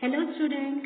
Hello student,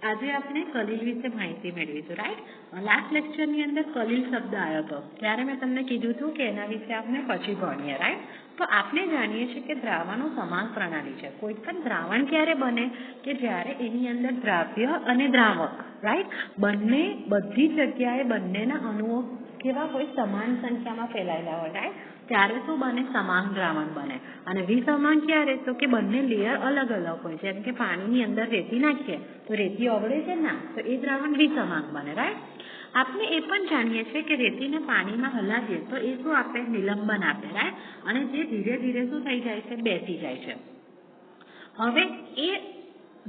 આજે આપણે કલીલ વિશે માહિતી મેળવીશું. રાઈટ, લાસ્ટ લેક્ચરની અંદર કલીલ શબ્દ આવ્યો હતો ત્યારે મેં તમને કીધું હતું કે એના વિશે આપણે પછી ભણીએ. રાઈટ, તો આપણે જાણીએ છીએ કે દ્રાવણો સમાન પ્રણાલી છે. કોઈ પણ દ્રાવણ ક્યારે બને કે જ્યારે એની અંદર દ્રાવ્ય અને દ્રાવક રાઈટ બંને બધી જગ્યાએ બંનેના અણુઓ કેવા હોય, સમાન સંખ્યામાં ફેલાયેલા હોય. રાઈટ, ત્યારે શું બને? સમાન દ્રાવણ બને. અને વિસમાન ક્યારે? તો કે બંને લેયર અલગ અલગ હોય. જેમ કે પાણીની અંદર રેતી નાખીએ તો રેતી ઓગળે છે ના, તો એ દ્રાવણ વિસમાન બને. રાઈટ, આપણે એ પણ જાણીએ છીએ કે રેતીને પાણીમાં હલાવીએ તો એ શું આપે? નિલંબન આપે. રાઈટ, અને જે ધીરે ધીરે શું થઈ જાય છે? બેસી જાય છે. હવે એ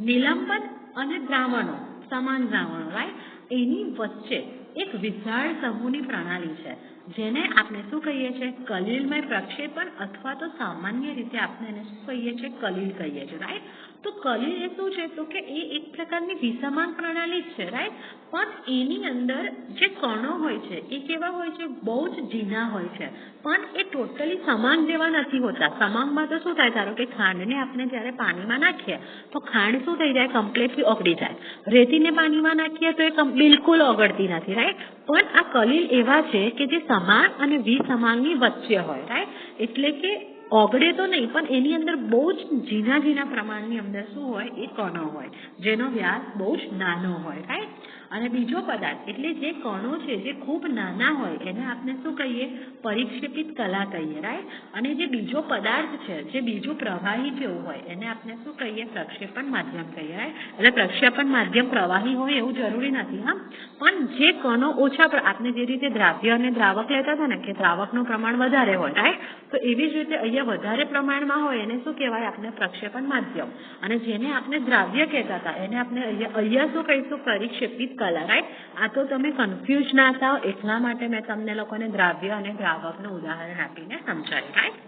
નિલંબન અને દ્રાવણો, સમાન દ્રાવણો રાઈટ, એની વચ્ચે એક વિશાળ સમૂહની પ્રણાલી છે જેને આપણે શું કહીએ છીએ? કલીલમય પ્રક્ષેપણ, અથવા તો સામાન્ય રીતે આપણે એને શું કહીએ છીએ? કલીલ કહીએ છીએ. રાઈટ, તો કલીલ એ શું છે? તો કે એ એક પ્રકારની વિસમાન પ્રણાલી જ છે. રાઈટ, પણ એની અંદર જે કણો હોય છે એ કેવા હોય છે? બહુ જ ઝીણા હોય છે, પણ એ ટોટલી સમાન જેવા નથી હોતા. સમાનમાં તો શું થાય? ધારો કે ખાંડને આપણે જ્યારે પાણીમાં નાખીએ તો ખાંડ શું થઈ જાય? કમ્પ્લીટલી ઓગળી જાય. રેતીને પાણીમાં નાખીએ તો એ બિલકુલ ઓગળતી નથી. રાઈટ, પણ આ કલીલ એવા છે કે જે સમાન અને વિસમાનની વચ્ચે હોય. રાઈટ, એટલે કે ઓગળે તો નહીં, પણ એની અંદર બહુ જ ઝીણા ઝીણા પ્રમાણની અંદર શું હોય? એ કણો હોય જેનો વ્યાસ બહુ જ નાનો હોય. રાઈટ, અને બીજો પદાર્થ એટલે જે કણો છે જે ખૂબ નાના હોય એને આપણે શું કહીએ? પરિક્ષેપિત કલા કહીએ. રાઈટ, અને જે બીજો પદાર્થ છે જે બીજું પ્રવાહી જેવું હોય એને આપણે શું કહીએ? પ્રક્ષેપણ માધ્યમ કહીએ. રાઈટ, એટલે પ્રક્ષેપણ માધ્યમ પ્રવાહી હોય એવું જરૂરી નથી. હા, પણ જે કણો ઓછા, આપણે જે રીતે દ્રાવ્ય અને દ્રાવક લેતા હતા ને કે દ્રાવકનું પ્રમાણ વધારે હોય. રાઈટ, તો એવી જ રીતે અહીંયા વધારે પ્રમાણમાં હોય એને શું કહેવાય? આપણે પ્રક્ષેપણ માધ્યમ. અને જેને આપણે દ્રાવ્ય કહેતા હતા એને આપણે અહીંયા શું કહીશું? પરિક્ષેપિત કલા. રાઈટ, આ તો તમે કન્ફ્યુઝ ના થાવ એટલા માટે મેં તમને લોકોને દ્રાવ્ય અને દ્રાવકનું ઉદાહરણ આપીને સમજાવ્યું. રાઈટ,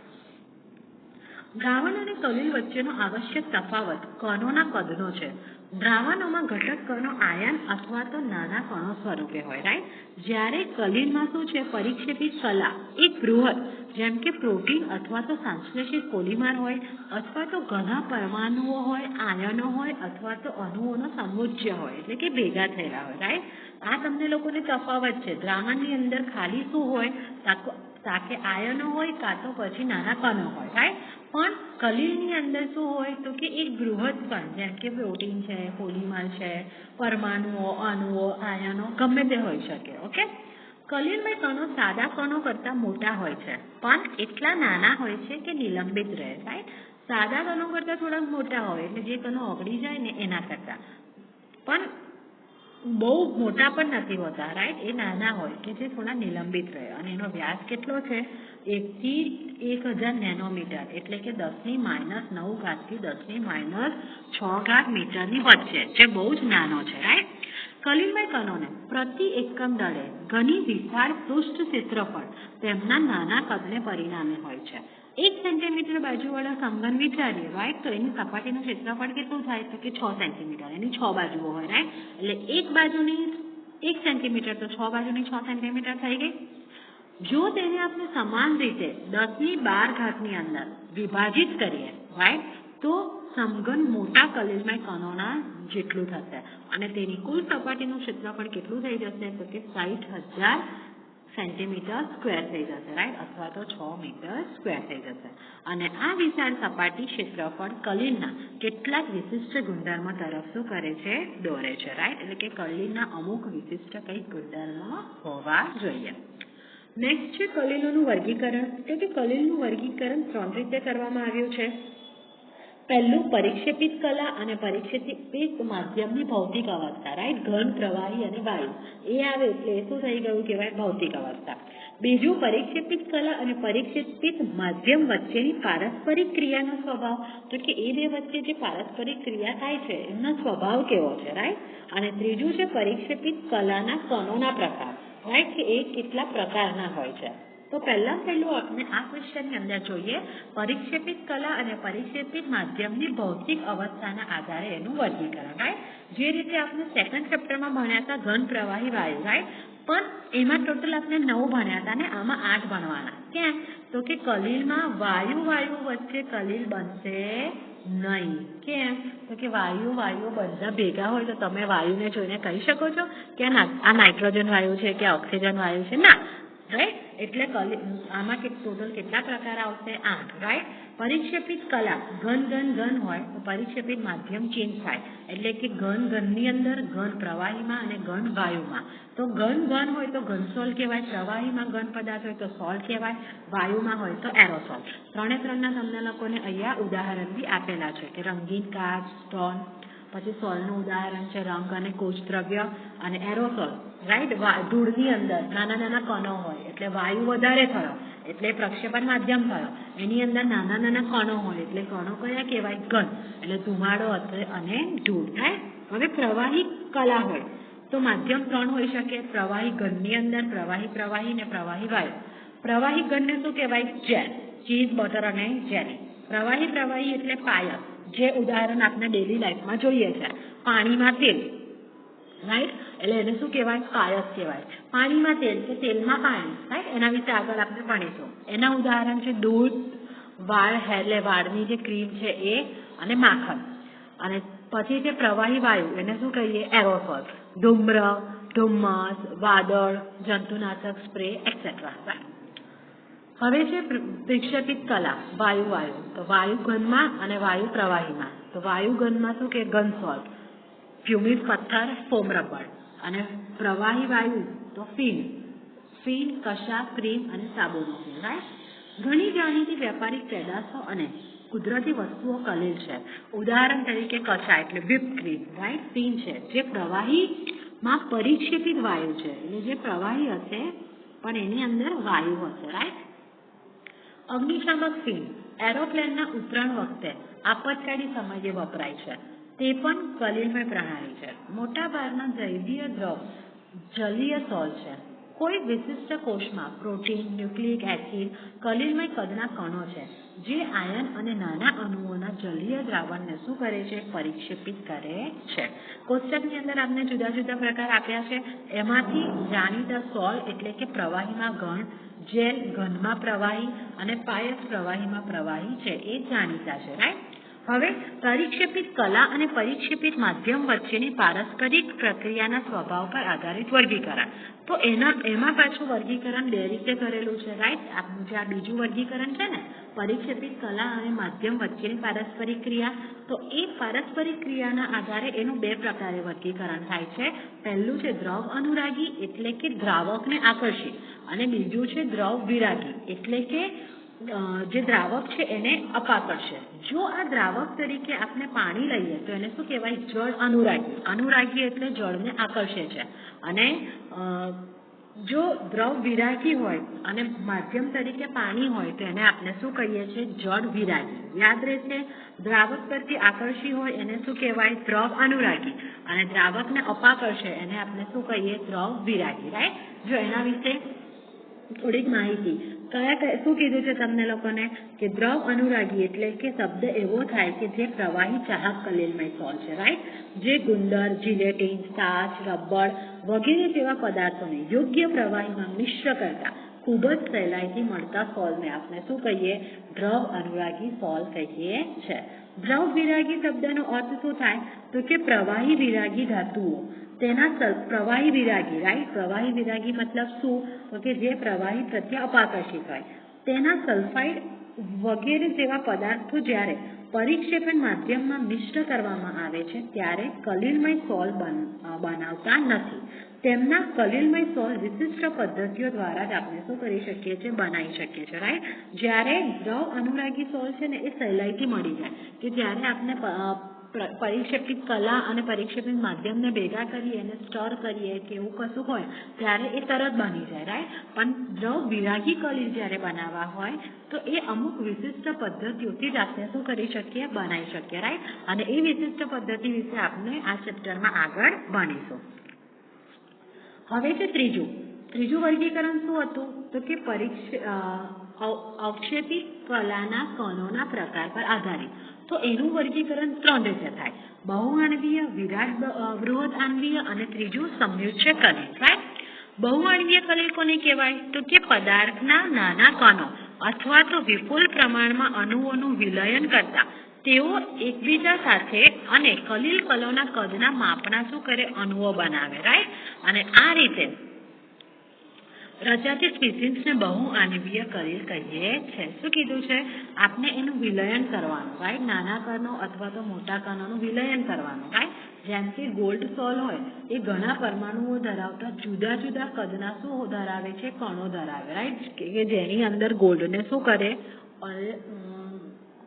દ્રાવણ અને કલીલ વચ્ચેનો આવશ્યક તફાવત કણોના કદનો છે. દ્રાવણોમાં ઘટક કણો આયન અથવા તો નાના કણો સ્વરૂપે હોય. રાઈટ, જ્યારે કલીલમાં શું છે? પરિક્ષેપિત કલા એક બૃહદ, જેમ કે પ્રોટીન અથવા તો સંશ્લેષિત પોલિમર હોય, અથવા તો ઘણા પરમાણુઓ હોય, આયનો હોય, અથવા તો અણુઓનો સમુચ્ચય હોય, એટલે કે ભેગા થયેલા હોય. રાઈટ, આ તમને લોકોને તફાવત છે. દ્રાવણની અંદર ખાલી શું હોય? તાકે આયનો હોય કાં તો પછી નાના કણો હોય. રાઈટ, પણ કલીલની અંદર શું હોય? તો કે એક બૃહદ કણ, જેમ કે પ્રોટીન છે, પોલિમર છે, પરમાણુઓ, અણુઓ, આયનો ગમે તે હોઈ શકે. ઓકે, કલીલમય કણો સાદા કણો કરતાં મોટા હોય છે, પણ એટલા નાના હોય છે કે નિલંબિત રહે. રાઈટ, સાદા કણો કરતાં થોડાક મોટા હોય એટલે જે કણો ઓગળી જાય ને એના કરતાં, પણ બહુ મોટા પણ નથી હોતા. રાઈટ, એ નાના હોય કે જે થોડા નિલંબિત રહે. અને એનો વ્યાસ કેટલો છે? 1 થી 1000 નેનોમીટર, એટલે કે 10⁻⁹ થી 10⁻⁶ મીટરની વચ્ચે, જે બહુ જ નાનો છે. રાઈટ, કલીલમય કણોને પ્રતિ એકમ દળે ઘણી વિશાળ પૃષ્ઠ ક્ષેત્રફળ તેમના નાના કદને પરિણામે હોય છે. 1 સેન્ટીમીટર બાજુવાળા સમઘન વિચારીએ. રાઈટ, તો એની સપાટીનું ક્ષેત્રફળ કેટલું થાય? તો કે 6 સેન્ટીમીટર. એની 6 બાજુઓ હોય. રાઈટ, એટલે એક બાજુની 1 સેન્ટીમીટર તો 6 બાજુની 6 સેન્ટીમીટર થઈ ગઈ. જો તેને આપણે સમાન રીતે 10⁻12 ની અંદર વિભાજિત કરીએ. રાઈટ, તો સમઘન મોટા કલીલમય કણોના જેટલું થશે અને તેની કુલ સપાટીનું ક્ષેત્રફળ કેટલું થઈ જશે? તો કે 60,000 સેન્ટીમીટર સ્ક્વેર થઈ જશે. રાઈટ, અથવા તો 6 મીટર સ્ક્વેર થઈ જશે. અને આ વિશાળ સપાટી ક્ષેત્રફળ કલીલના કેટલાક વિશિષ્ટ ગુણધર્મો તરફ શું કરે છે? દોરે છે. રાઈટ, એટલે કે કલીલના અમુક વિશિષ્ટ કઈ ગુણધર્મો હોવા જોઈએ. નેક્સ્ટ છે કલીલોનું વર્ગીકરણ. તો કે કલીલનું વર્ગીકરણ 3 રીતે કરવામાં આવ્યું છે. પહેલું, પરિક્ષેપિત કલા અને પરિક્ષેપિત માધ્યમની ભૌતિક અવસ્થા. રાઈટ, ઘન, પ્રવાહી અને વાયુ એ આવે એટલે એ શું થઈ ગયું કહેવાય? ભૌતિક અવસ્થા. બીજું, પરિક્ષેપિત કલા અને પરિક્ષેપિત માધ્યમ વચ્ચેની પારસ્પરિક ક્રિયાનો સ્વભાવ. તો કે એ બે વચ્ચે જે પારસ્પરિક ક્રિયા થાય છે એમનો સ્વભાવ કેવો છે? રાઈટ, અને ત્રીજું છે પરિક્ષેપિત કલાના કણોના પ્રકાર. રાઈટ, કે એ કેટલા પ્રકારના હોય છે. તો પહેલું આપણે આ ક્વેશ્ચનની અંદર જોઈએ પરિક્ષેપિત કલા અને પરિક્ષેપિત માધ્યમની ભૌતિક અવસ્થાના આધારે એનું વર્ગીકરણ. રાઈટ, જે રીતે આપણે સેકન્ડ ચેપ્ટરમાં ભણ્યા હતા ઘન, પ્રવાહી, વાયુ. રાઈટ, પણ એમાં ટોટલ આપણે 9 ભણ્યા હતા ને આમાં 8 ભણવાના. કેમ? તો કે કલીલમાં વાયુ વચ્ચે કલીલ બનશે નહીં. કેમ? તો કે વાયુઓ બધા ભેગા હોય તો તમે વાયુને જોઈને કહી શકો છો કે આ નાઇટ્રોજન વાયુ છે કે ઓક્સિજન વાયુ છે? ના, રાઈટ. એટલે આમાં ટોટલ કેટલા પ્રકાર આવશે? 8, રાઈટ. પરિક્ષેપિત કલા, ઘન હોય તો પરિક્ષેપિત માધ્યમ ચેન્જ થાય, એટલે કે ઘનની અંદર, ઘન પ્રવાહીમાં અને ઘન વાયુમાં. તો ઘન હોય તો ઘનસોલ કહેવાય, પ્રવાહીમાં ઘન પદાર્થ હોય તો સોલ કહેવાય, વાયુમાં હોય તો એરોસોલ. ત્રણના તમને લોકોને અહીંયા ઉદાહરણ બી આપેલા છે કે રંગીન કાચ, સ્ટોન, પછી સોલનું ઉદાહરણ છે રંગ અને કોષ દ્રવ્ય, અને એરોસોલ, રાઈટ, ધૂળની અંદર નાના કણો હોય એટલે વાયુ વધારે થયો એટલે પ્રક્ષેપણ માધ્યમ થયો. એની અંદર નાના કણો હોય એટલે કણો કયા કહેવાય? ઘન, એટલે ધુમાડો અને ધૂળ, રાઈટ. હવે પ્રવાહી કલા હોય તો માધ્યમ 3 હોઈ શકે. પ્રવાહી ઘનની અંદર, પ્રવાહી ને પ્રવાહી વાયુ. પ્રવાહી ઘનને શું કહેવાય? જેલ, ચીઝ, બટર અને જેલી. પ્રવાહી એટલે પાયસ, જે ઉદાહરણ આપણે ડેલી લાઈફમાં જોઈએ છે. પાણીમાં તેલ, રાઈટ, એટલે એને શું કહેવાય? પાયસ કહેવાય. પાણીમાં તેલ કે તેલમાં પાણી, રાઈટ. એના વિશે આગળ આપણે ભણીશું. એના ઉદાહરણ છે દૂધ, વાળ, એટલે વાળની જે ક્રીમ છે એ, અને માખણ. અને પછી છે પ્રવાહી વાયુ, એને શું કહીએ? એરોસોલ. ધૂમ્ર, ધુમ્મસ, વાદળ, જંતુનાશક સ્પ્રે એક્સેટ્રા. હવે છે વિક્ષેપિત કલા, વાયુ. તો વાયુ ઘનમાં અને વાયુ પ્રવાહીમાં. તો વાયુ ઘનમાં શું કે? ઘનસોલ, ફ્યુમિસ પથ્થર, ફોમ રબર. અને પ્રવાહી વાયુ તો ફીણ, કશાક, ક્રીમ અને સાબુનો, રાઈટ. ઘણી જાણીતી વ્યાપારિક પેદાશો અને કુદરતી વસ્તુઓ કલીલ છે. ઉદાહરણ તરીકે કશા એટલે વ્હિપ ક્રીમ, રાઈટ. ફીણ છે જે પ્રવાહીમાં પરિક્ષેપિત વાયુ છે, એટલે જે પ્રવાહી હશે પણ એની અંદર વાયુ હશે, રાઈટ. અગ્નિશામક ફીણ એરોપ્લેનના ઉતરાણ વખતે આપતકાળી સમયે વપરાય છે. તે પણ કલીલમય પ્રણાલી છે. મોટાભાગના જૈવીય દ્રવ જલીય સોલ છે. કોઈ વિશિષ્ટ કોષમાં પ્રોટીન, ન્યુક્લિક એસિડ, કલીલમય કદના કણો છે જે આયન અને નાના અણુઓના જલીય દ્રાવણને શું કરે છે? પરિક્ષેપિત કરે છે. કોષ્ટકની અંદર આપણે જુદા પ્રકાર આપ્યા છે. એમાંથી જાણીતા સોલ એટલે કે પ્રવાહીમાં ઘન, જેલ ઘનમાં પ્રવાહી, અને પાયસ પ્રવાહીમાં પ્રવાહી છે, એ જાણીતા છે, રાઈટ. હવે પરિક્ષેપિત કલા અને પરિક્ષેપિત માધ્યમ વચ્ચેની પારસ્પરિક પ્રક્રિયાના સ્વભાવ પર આધારિત વર્ગીકરણ. તો એમાં પાછું વર્ગીકરણ 2 રીતે કરેલું છે, રાઈટ. આપણું જે આ બીજું વર્ગીકરણ છે ને, પરિક્ષેપિત કલા અને માધ્યમ વચ્ચેની પારસ્પરિક ક્રિયા, તો એ પારસ્પરિક ક્રિયાના આધારે એનું 2 પ્રકારે વર્ગીકરણ થાય છે. પહેલું છે દ્રવ અનુરાગી, એટલે કે દ્રાવકને આકર્ષિત, અને બીજું છે દ્રવ વિરાગી, એટલે કે જે દ્રાવક છે એને અપાકર્ષે. જો આ દ્રાવક તરીકે આપણે પાણી લઈએ તો એને શું કહેવાય? જળ અનુરાગી એટલે જળને આકર્ષે છે. અને જો દ્રવ વિરાગી હોય અને માધ્યમ તરીકે પાણી હોય તો એને આપણે શું કહીએ છીએ? જળ વિરાગી. યાદ રહેશે, દ્રાવક પરથી આકર્ષી હોય એને શું કહેવાય? દ્રવ અનુરાગી. અને દ્રાવકને અપાકર્ષે એને આપણે શું કહીએ? દ્રવ વિરાગી, રાઈટ. જો એના વિશે થોડીક માહિતી, શું કીધું છે તમને લોકોને કે દ્રવ અનુરાગી એટલે કે શબ્દ એવો થાય કે જે પ્રવાહી ચાહક કલીલમય સોલ છે, રાઈટ. જે ગુંદર, જિલેટીન, સાચ, રબર વગેરે જેવા પદાર્થોને યોગ્ય પ્રવાહીમાં મિશ્ર કરતા ખૂબ જ સહેલાઈથી મળતા સોલને આપણે શું કહીએ? દ્રવ અનુરાગી સોલ કહીએ છે. દ્રવ વિરાગી શબ્દનો અર્થ શું થાય? તો કે પ્રવાહી વિરાગી ધાતુઓ તેના પ્રવાહી વિરાગી, રાઈટ. પ્રવાહી વિરાગી મતલબ શું? તો કે જે પ્રવાહી પ્રત્યે અપાકર્ષિત હોય તેના સલ્ફાઇડ વગેરે જેવા પદાર્થો જ્યારે પરિક્ષેપણ માધ્યમમાં મિશ્ર કરવામાં આવે છે ત્યારે કલીલમય સોલ બનાવતા નથી. તેમના કલીલમય સોલ વિશિષ્ટ પદ્ધતિઓ દ્વારા જ આપણે શું કરી શકીએ છીએ? બનાવી શકીએ છીએ, રાઈટ. જ્યારે દ્રવ અનુરાગી સોલ છે ને એ સહેલાઈથી મળી જાય કે જ્યારે આપણે પરિક્ષેપિત કલા અને પરિક્ષેપિત માધ્યમને ભેગા કરીએ અને સ્ટર કરીએ કે એવું કશું હોય ત્યારે એ તરત બની જાય, રાઈટ. પણ દ્રવ વિરાગી કલીલ જ્યારે બનાવવા હોય તો એ અમુક વિશિષ્ટ પદ્ધતિઓથી જ આપણે શું કરી શકીએ? બનાવી શકીએ, રાઈટ. અને એ વિશિષ્ટ પદ્ધતિ વિશે આપણે આ ચેપ્ટરમાં આગળ ભણીશું. હવે છે ત્રીજું વર્ગીકરણ શું હતું? તો કે અવક્ષેપિત કલાના કણોના પ્રકાર પર આધારિત. તો એનું વર્ગીકરણ 3 રીતે થાય: બહુઆણ્વીય, વિરાટ બૃહદ આણ્વીય અને ત્રીજું સંયુચ્છ કલીલ, રાઈટ. બહુઆણ્વીય કલીલ કોને કહેવાય? તો કે પદાર્થના નાના કણો અથવા તો વિપુલ પ્રમાણમાં અણુઓનું વિલયન કરતા તેઓ એકબીજા સાથે અને કલીલ કલોના કદના માપના શું કરે અણુઓ બનાવે, રાઈટ. અને આ રીતે રચાતી સ્પીસીસને બહુઆણ્વીય કલીલ કહીએ છે. શું કીધું છે? આપણે એનું વિલયન કરવાનું, રાઈટ. નાના કણો અથવા તો મોટા કણોનું વિલયન કરવાનું, રાઈટ. જેમ કે ગોલ્ડ સોલ હોય એ ઘણા પરમાણુઓ ધરાવતા જુદા જુદા કદના શું ધરાવે છે? કણો ધરાવે, રાઈટ. કે જેની અંદર ગોલ્ડને શું કરે?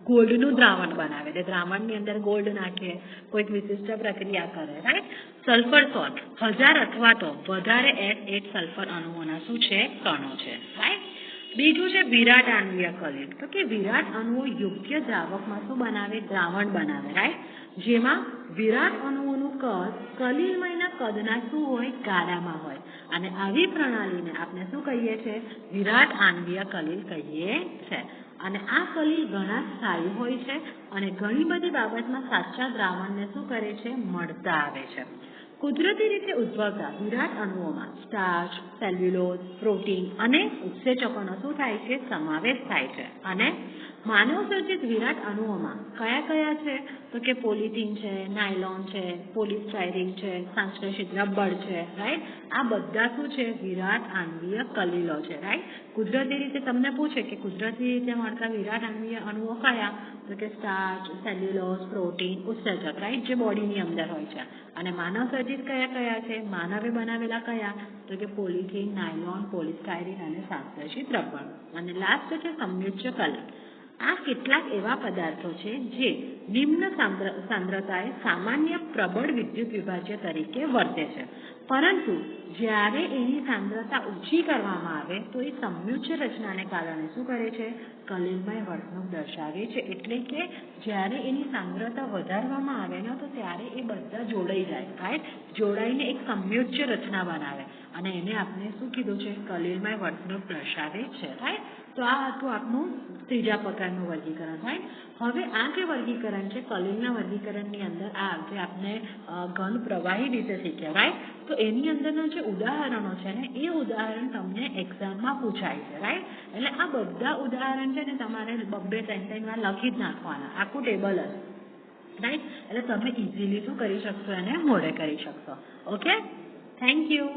ગોલ્ડનું દ્રાવણ બનાવે. એટલે દ્રાવણની અંદર ગોલ્ડ નાખીએ, કોઈક વિશિષ્ટ પ્રક્રિયા કરે, રાઈટ. સલ્ફર સોલ્ટ 1000 અથવા તો વધારે S8 સલ્ફર અણુઓના શું છે? કણો છે, રાઈટ. બીજું છે વિરાટ આણ્વીય કલીલ. તો કે વિરાટ અણુઓ યોગ્ય દ્રાવકમાં શું બનાવે? દ્રાવણ બનાવે, રાઈટ. જેમાં વિરાટ અણુઓનું કદ કલીલમયના કદના શું હોય? ગાળામાં હોય. અને આવી પ્રણાલીને આપણે શું કહીએ છીએ? વિરાટ આણ્વીય કલીલ કહીએ છે. અને આ કલીલ ઘણા સ્થાયી હોય છે અને ઘણી બધી બાબતમાં સાચા દ્રાવણને શું કરે છે? મળતા આવે છે. કુદરતી રીતે ઉદ્ભવતા વિરાટ અણુઓમાં સ્ટાર્ચ, સેલ્યુલોઝ, પ્રોટીન અને ઉત્સેચકોનો શું થાય છે? સમાવેશ થાય છે. અને માનવ સર્જિત વિરાટ અણુઓમાં કયા કયા છે? તો કે પોલિથીન છે, નાયલોન છે, પોલિસ્ટાયરીન છે, સંશ્લેષિત રબર છે, રાઈટ. આ બધા શું છે? વિરાટ આણ્વીય કલીલો છે, રાઈટ. કુદરતી રીતે તમને પૂછે કે કુદરતી રીતે મળતા વિરાટ આણ્વીય અણુઓ કયા? તો કે સ્ટાર્ચ, સેલ્યુલોઝ, પ્રોટીન, ઉત્સેચક, રાઈટ, જે બોડીની અંદર હોય છે. અને માનવ સર્જિત કયા કયા છે? માનવે બનાવેલા કયા? તો કે પોલિથીન, નાયલોન, પોલિસ્ટાયરીન અને સંશ્લેષિત રબર. અને લાસ્ટ છે સંયુચ્ચ કલીલ. આ કેટલાક એવા પદાર્થો છે જે નિમ્ન સાંદ્રતાએ સામાન્ય પ્રબળ વિદ્યુત વિભાજ્ય તરીકે વર્તે છે, પરંતુ જ્યારે એની સાંદ્રતા ઓછી કરવામાં આવે તો એ સંયુચ્ચ રચનાને કારણે શું કરે છે? કલીલમય વર્તણૂક દર્શાવે છે. એટલે કે જ્યારે એની સાંદ્રતા વધારવામાં આવે ને તો ત્યારે એ બધા જોડાઈ જાય, રાઈટ. જોડાઈને એક સંયુચ્ચ રચના બનાવે અને એને આપણે શું કીધું છે? કલીલમય વર્તણૂક દર્શાવે છે, રાઈટ. તો આ હતું આપણું ત્રીજા પ્રકારનું વર્ગીકરણ, રાઈટ. હવે આ જે વર્ગીકરણ છે કલીલના વર્ગીકરણની અંદર આ જે આપણે ઘન પ્રવાહી વિશે શીખ્યા, રાઈટ. તો એની અંદરના જે ઉદાહરણો છે ને એ ઉદાહરણ તમને એક્ઝામમાં પૂછાય છે, રાઈટ. એટલે આ બધા ઉદાહરણ છે ને તમારે 2-3 વાર લખી જ નાખવાના, આખું ટેબલ જ, રાઈટ. એટલે તમે ઇઝીલી શું કરી શકશો? એને મોડે કરી શકશો. Okay, thank you.